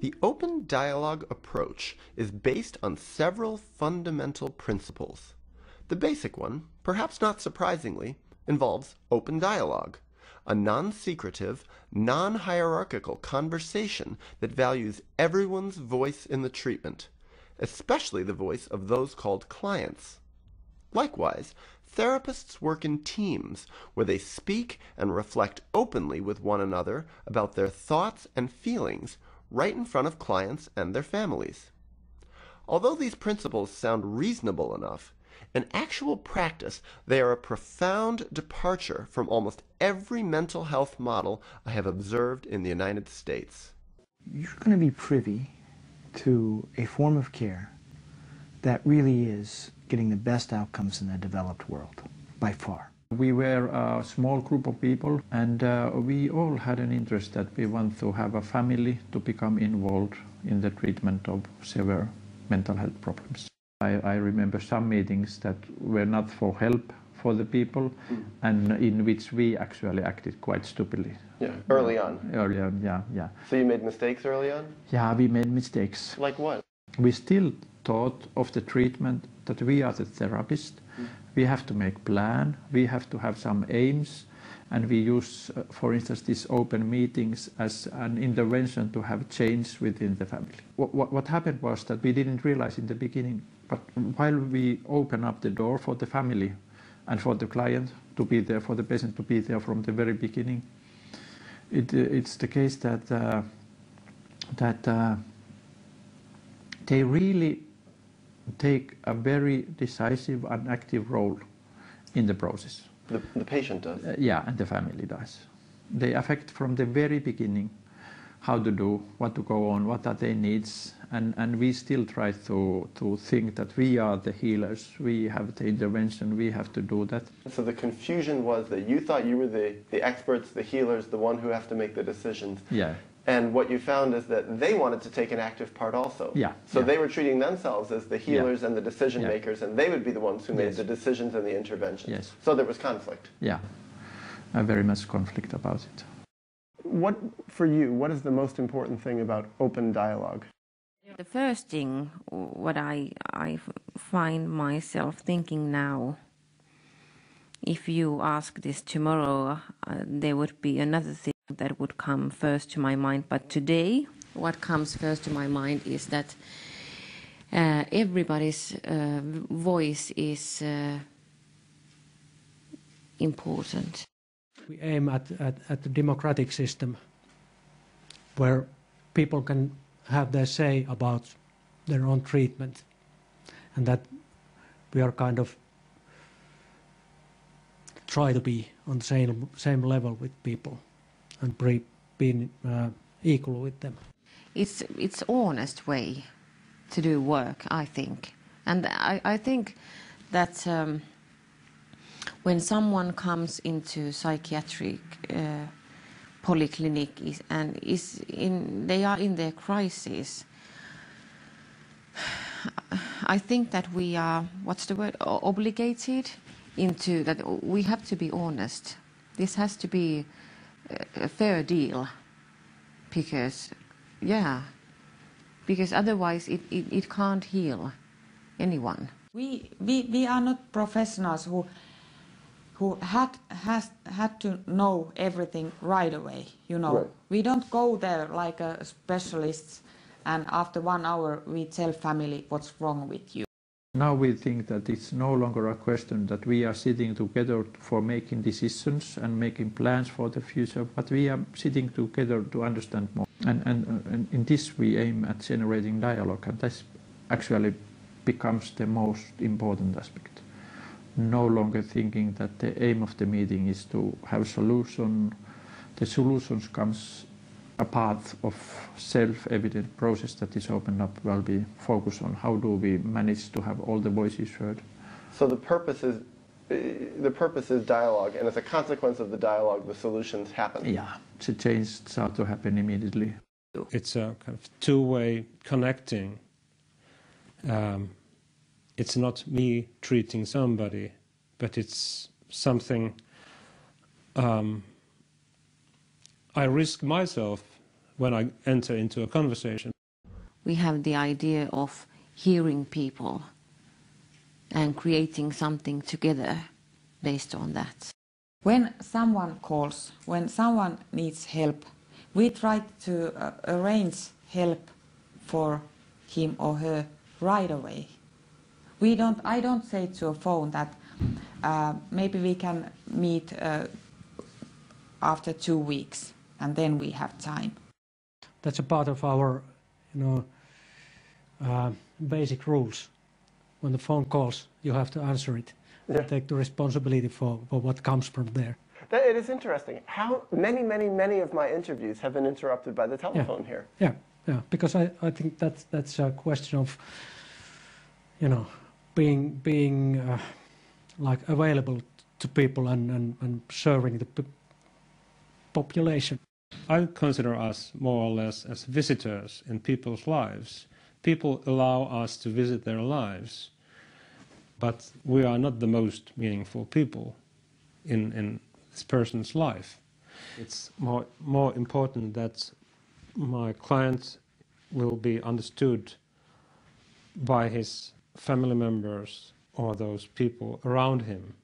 The open dialogue approach is based on several fundamental principles. The basic one, perhaps not surprisingly, involves open dialogue, a non-secretive, non-hierarchical conversation that values everyone's voice in the treatment, especially the voice of those called clients. Likewise, therapists work in teams where they speak and reflect openly with one another about their thoughts and feelings right in front of clients and their families. Although these principles sound reasonable enough, in actual practice they are a profound departure from almost every mental health model I have observed in the United States. You're going to be privy to a form of care that really is getting the best outcomes in the developed world, by far. We were a small group of people, and we all had an interest that we want to have a family to become involved in the treatment of severe mental health problems. I remember some meetings that were not for help for the people, and in which we actually acted quite stupidly. Yeah, early on. Early on, yeah. So you made mistakes early on? Yeah, we made mistakes. Like what? We still thought of the treatment that we are the therapist. We have to make plan, we have to have some aims, and we use, for instance, these open meetings as an intervention to have change within the family. What happened was that we didn't realize in the beginning, but while we open up the door for the family and for the client to be there, for the patient to be there from the very beginning, it's the case that they really take a very decisive and active role in the process. The patient does? Yeah, and the family does. They affect from the very beginning how to do, what to go on, what are their needs, and we still try to think that we are the healers, we have the intervention, we have to do that. So the confusion was that you thought you were the experts, the healers, the one who have to make the decisions. Yeah. And what you found is that they wanted to take an active part also. Yeah. So they were treating themselves as the healers and the decision makers, and they would be the ones who made the decisions and the interventions. Yes. So there was conflict. Yeah, very much conflict about it. What, for you, what is the most important thing about open dialogue? The first thing, what I find myself thinking now, if you ask this tomorrow, there would be another thing that would come first to my mind. But today, what comes first to my mind is that everybody's voice is important. We aim at a democratic system where people can have their say about their own treatment, and that we are kind of try to be on the same level with people and being equal with them. It's honest way to do work, I think, and I think that when someone comes into psychiatric polyclinic they are in their crisis, I think that we are, what's the word, obligated into that we have to be honest. This has to be a fair deal, because otherwise it can't heal anyone. We are not professionals who had to know everything right away, you know. Right. We don't go there like a specialist and after 1 hour we tell family what's wrong with you. Now we think that it's no longer a question that we are sitting together for making decisions and making plans for the future, but we are sitting together to understand more. And in this we aim at generating dialogue, and this actually becomes the most important aspect. No longer thinking that the aim of the meeting is to have solution. The solutions comes a part of self-evident process that is opened up while we focus on how do we manage to have all the voices heard. So the purpose is dialogue, and as a consequence of the dialogue, the solutions happen. Yeah, the change starts to happen immediately. It's a kind of two-way connecting. It's not me treating somebody, but it's something I risk myself when I enter into a conversation. We have the idea of hearing people and creating something together based on that. When someone calls, when someone needs help, we try to arrange help for him or her right away. I don't say to a phone that maybe we can meet after 2 weeks and then we have time. That's a part of our, basic rules. When the phone calls, you have to answer it. Yeah. Take the responsibility for what comes from there. It is interesting how many of my interviews have been interrupted by the telephone here. Yeah, because I think that's a question of, being like available to people and serving the population. I consider us more or less as visitors in people's lives. People allow us to visit their lives, but we are not the most meaningful people in this person's life. It's more important that my client will be understood by his family members or those people around him.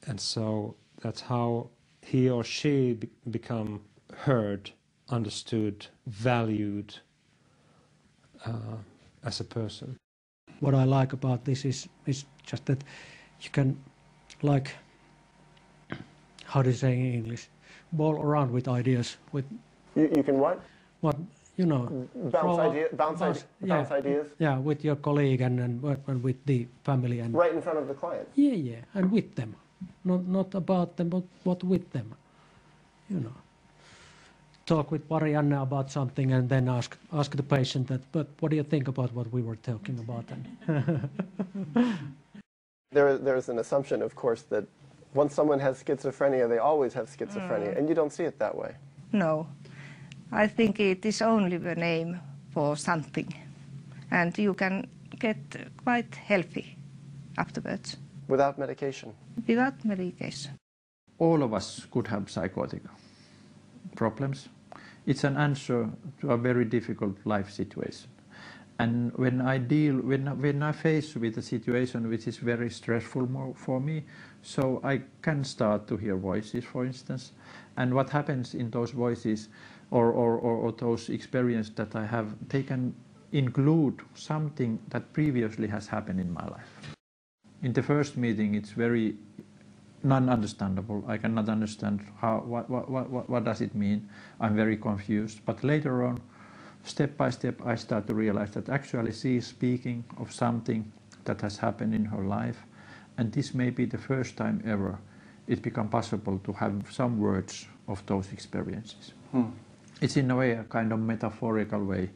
And so that's how he or she become heard, understood, valued as a person. What I like about this is just that you can, like, how do you say in English, bowl around with ideas. With You can what? What, bounce ideas? Yeah, with your colleague and with the family. And right in front of the client? Yeah, and with them. Not about them, but with them. Talk with Marianne about something and then ask the patient that, but what do you think about what we were talking about? There's an assumption, of course, that once someone has schizophrenia, they always have schizophrenia, and you don't see it that way. No, I think it is only the name for something, and you can get quite healthy afterwards. Without medication? Without medication. All of us could have psychotic problems. It's an answer to a very difficult life situation. And when I face with a situation which is very stressful for me, so I can start to hear voices, for instance. And what happens in those voices or those experiences that I have, they can include something that previously has happened in my life. In the first meeting, it's very non-understandable. I cannot understand what does it mean. I'm very confused. But later on, step by step, I start to realize that actually she is speaking of something that has happened in her life, and this may be the first time ever it become possible to have some words of those experiences. It's in a way a kind of metaphorical way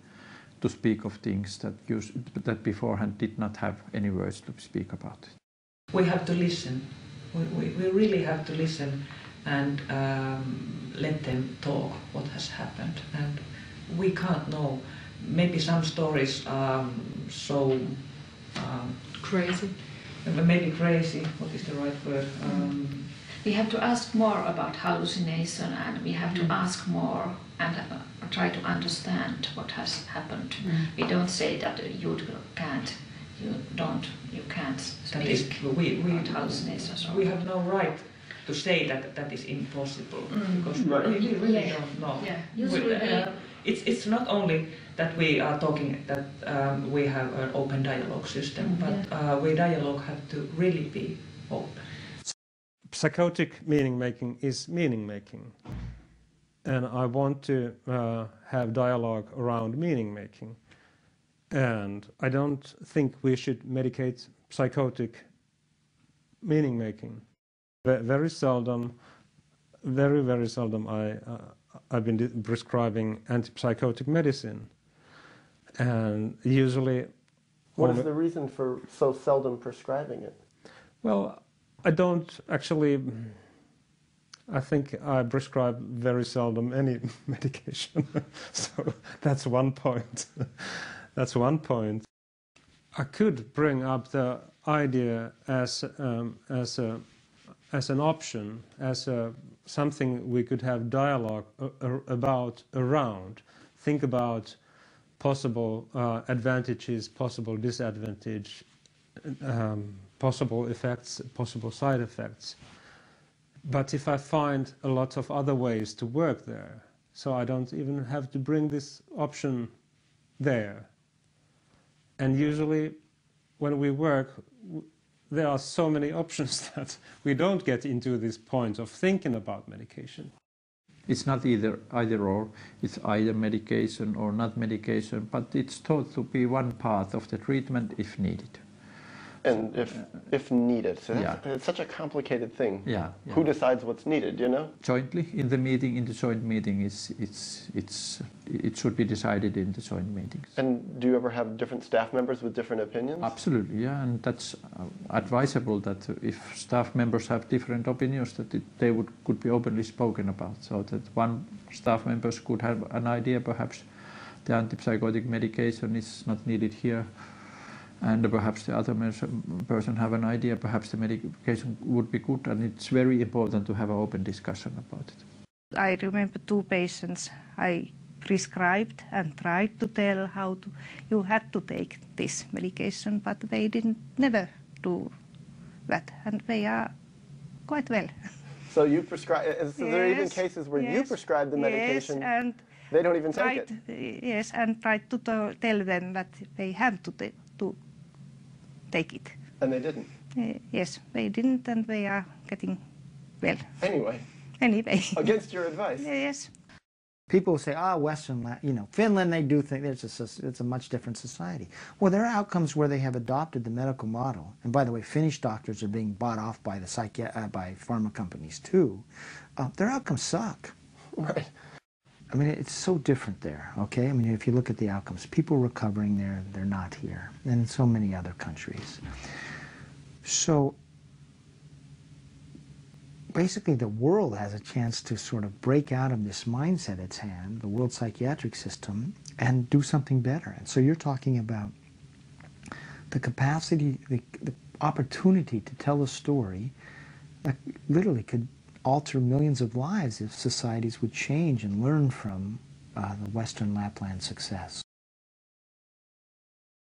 to speak of things that beforehand did not have any words to speak about. We have to listen. We really have to listen and let them talk what has happened. And we can't know. Maybe some stories are so crazy. Maybe crazy. What is the right word? We have to ask more about hallucination, and we have to ask more and try to understand what has happened. We don't say that you can't speak about hallucinations. We have no right to say that is impossible because we really don't know. Yeah. Usually it's not only that we are talking that we have an open dialogue system, but we dialogue have to really be open. Psychotic meaning making is meaning making, and I want to have dialogue around meaning making. And I don't think we should medicate psychotic meaning making. Very seldom I've been prescribing antipsychotic medicine, and usually. What is the reason for so seldom prescribing it? Well, I don't actually. I think I prescribe very seldom any medication, so that's one point. That's one point. I could bring up the idea as an option, as something we could have dialogue about, around, think about possible advantages, possible disadvantage, possible effects, possible side effects. But if I find a lot of other ways to work there, so I don't even have to bring this option there. And usually when we work, there are so many options that we don't get into this point of thinking about medication. It's not either or, it's either medication or not medication, but it's thought to be one part of the treatment if needed. And if needed. So it's such a complicated thing. Yeah. Who decides what's needed, you know? Jointly, in the joint meeting, it should be decided in the joint meetings. And do you ever have different staff members with different opinions? Absolutely, yeah, and that's advisable that if staff members have different opinions, that they could be openly spoken about, so that one staff member could have an idea, perhaps the antipsychotic medication is not needed here, and perhaps the other person have an idea, perhaps the medication would be good, and it's very important to have an open discussion about it. I remember 2 patients I prescribed and tried to tell how you had to take this medication, but they never do that, and they are quite well. So you prescribe, so there are even cases where you prescribe the medication, and they don't even take it. Yes, and tried to tell them that they have to take it. And they didn't? Yes, they didn't, and they are getting well. Anyway. Against your advice? Yes. People say, Western, Finland, they do think it's a much different society. Well, there are outcomes where they have adopted the medical model. And by the way, Finnish doctors are being bought off by by pharma companies too. Their outcomes suck. Right. I mean, it's so different there, okay? I mean, if you look at the outcomes, people recovering there, they're not here, and in so many other countries. So basically the world has a chance to sort of break out of this mindset it's had, the world psychiatric system, and do something better. And so you're talking about the capacity, the opportunity to tell a story that literally could alter millions of lives if societies would change and learn from the Western Lapland success.